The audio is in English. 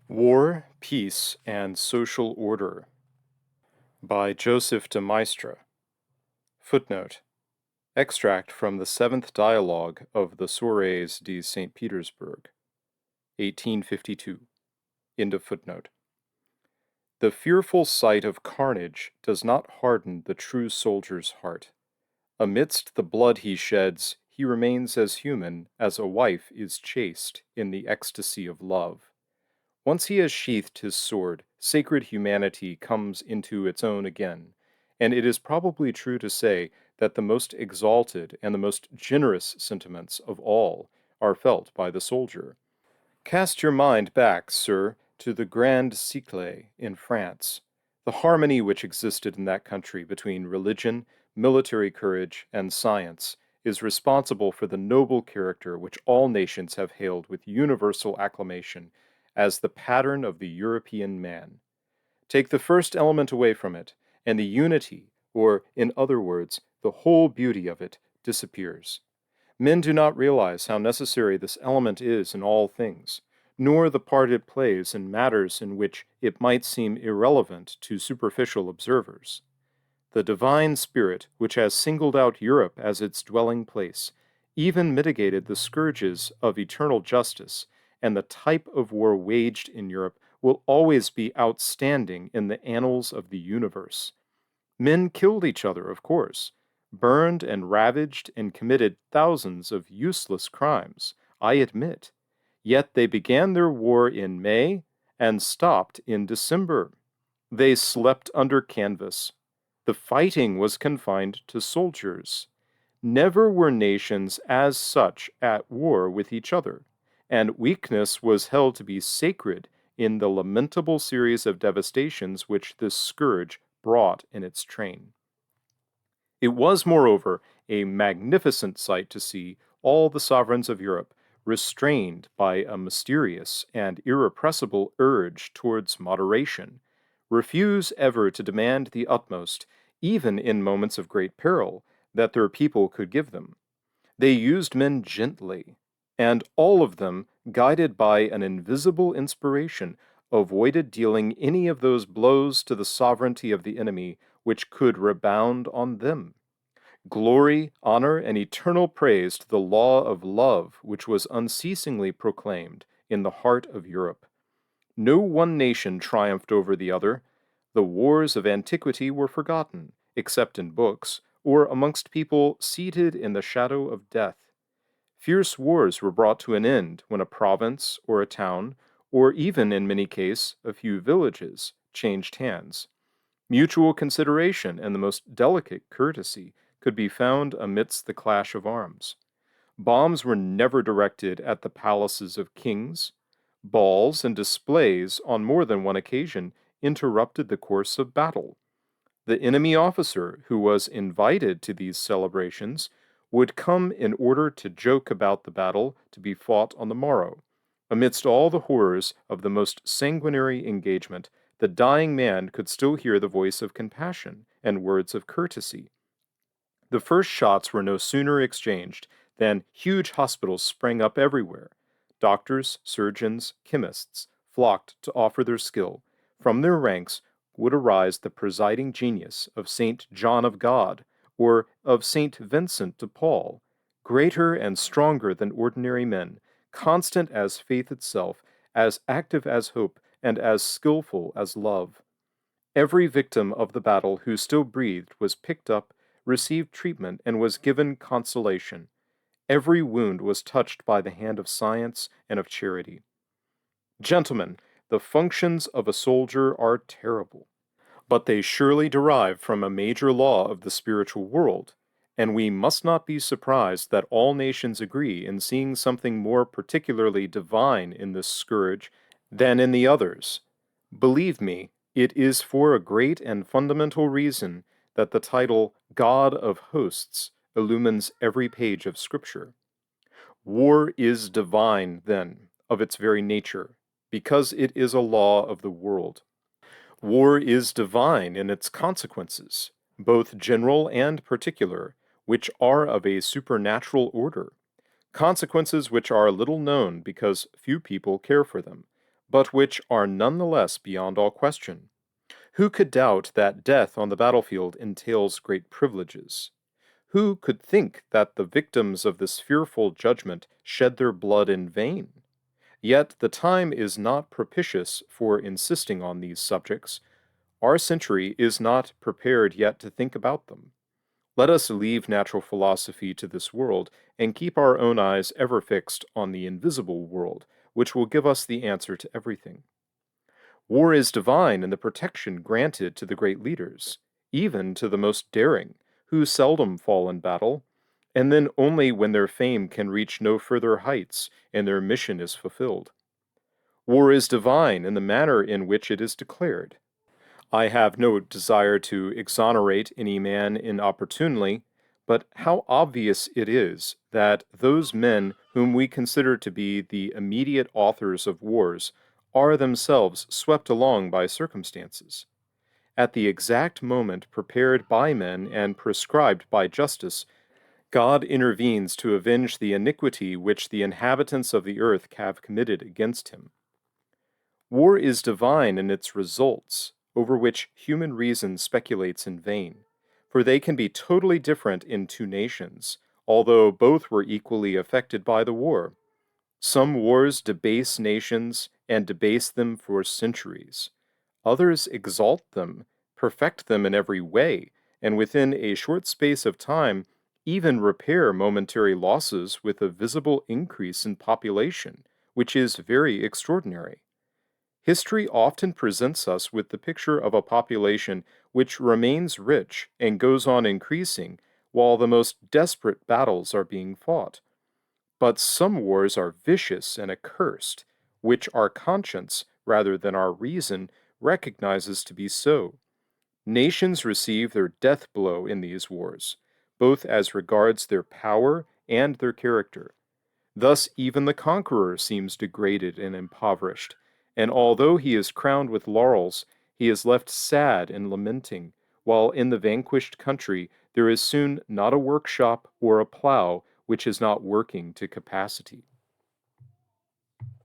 War, Peace, and Social Order by Joseph de Maistre. Footnote. Extract from the Seventh Dialogue of the Soirées de St. Petersburg, 1852. End of footnote. The fearful sight of carnage does not harden the true soldier's heart. Amidst the blood he sheds, he remains as human as a wife is chaste in the ecstasy of love. Once he has sheathed his sword, sacred humanity comes into its own again, and it is probably true to say that the most exalted and the most generous sentiments of all are felt by the soldier. Cast your mind back, sir, to the Grand Siècle in France. The harmony which existed in that country between religion, military courage, and science is responsible for the noble character which all nations have hailed with universal acclamation as the pattern of the European man. Take the first element away from it, and the unity, or, in other words, the whole beauty of it, disappears. Men do not realize how necessary this element is in all things, nor the part it plays in matters in which it might seem irrelevant to superficial observers. The divine spirit, which has singled out Europe as its dwelling place, even mitigated the scourges of eternal justice, and the type of war waged in Europe will always be outstanding in the annals of the universe. Men killed each other, of course, burned and ravaged and committed thousands of useless crimes, I admit. Yet they began their war in May and stopped in December. They slept under canvas. The fighting was confined to soldiers. Never were nations as such at war with each other, and weakness was held to be sacred in the lamentable series of devastations which this scourge brought in its train. It was, moreover, a magnificent sight to see all the sovereigns of Europe restrained by a mysterious and irrepressible urge towards moderation, refuse ever to demand the utmost, even in moments of great peril, that their people could give them. They used men gently, and all of them, guided by an invisible inspiration, avoided dealing any of those blows to the sovereignty of the enemy which could rebound on them. Glory, honor, and eternal praise to the law of love which was unceasingly proclaimed in the heart of Europe. No one nation triumphed over the other. The wars of antiquity were forgotten, except in books, or amongst people seated in the shadow of death. Fierce wars were brought to an end when a province or a town, or even in many cases a few villages, changed hands. Mutual consideration and the most delicate courtesy could be found amidst the clash of arms. Bombs were never directed at the palaces of kings. Balls and displays on more than one occasion interrupted the course of battle. The enemy officer who was invited to these celebrations would come in order to joke about the battle to be fought on the morrow. Amidst all the horrors of the most sanguinary engagement, the dying man could still hear the voice of compassion and words of courtesy. The first shots were no sooner exchanged than huge hospitals sprang up everywhere. Doctors, surgeons, chemists flocked to offer their skill. From their ranks would arise the presiding genius of St. John of God, or of St. Vincent de Paul, greater and stronger than ordinary men, constant as faith itself, as active as hope, and as skillful as love. Every victim of the battle who still breathed was picked up, received treatment, and was given consolation. Every wound was touched by the hand of science and of charity. Gentlemen, the functions of a soldier are terrible, but they surely derive from a major law of the spiritual world, and we must not be surprised that all nations agree in seeing something more particularly divine in this scourge than in the others. Believe me, it is for a great and fundamental reason that the title God of Hosts illumines every page of Scripture. War is divine, then, of its very nature, because it is a law of the world. War is divine in its consequences, both general and particular, which are of a supernatural order, consequences which are little known because few people care for them, but which are nonetheless beyond all question. Who could doubt that death on the battlefield entails great privileges? Who could think that the victims of this fearful judgment shed their blood in vain? Yet the time is not propitious for insisting on these subjects. Our century is not prepared yet to think about them. Let us leave natural philosophy to this world and keep our own eyes ever fixed on the invisible world, which will give us the answer to everything. War is divine in the protection granted to the great leaders, even to the most daring, who seldom fall in battle, and then only when their fame can reach no further heights and their mission is fulfilled. War is divine in the manner in which it is declared. I have no desire to exonerate any man inopportunely, but how obvious it is that those men whom we consider to be the immediate authors of wars are themselves swept along by circumstances. At the exact moment prepared by men and prescribed by justice, God intervenes to avenge the iniquity which the inhabitants of the earth have committed against him. War is divine in its results, over which human reason speculates in vain, for they can be totally different in two nations, although both were equally affected by the war. Some wars debase nations and debase them for centuries. Others exalt them, perfect them in every way, and within a short space of time even repair momentary losses with a visible increase in population, which is very extraordinary. History often presents us with the picture of a population which remains rich and goes on increasing while the most desperate battles are being fought. But some wars are vicious and accursed, which our conscience, rather than our reason, recognizes to be so. Nations receive their death blow in these wars, both as regards their power and their character. Thus, even the conqueror seems degraded and impoverished, and although he is crowned with laurels, he is left sad and lamenting, while in the vanquished country there is soon not a workshop or a plough which is not working to capacity.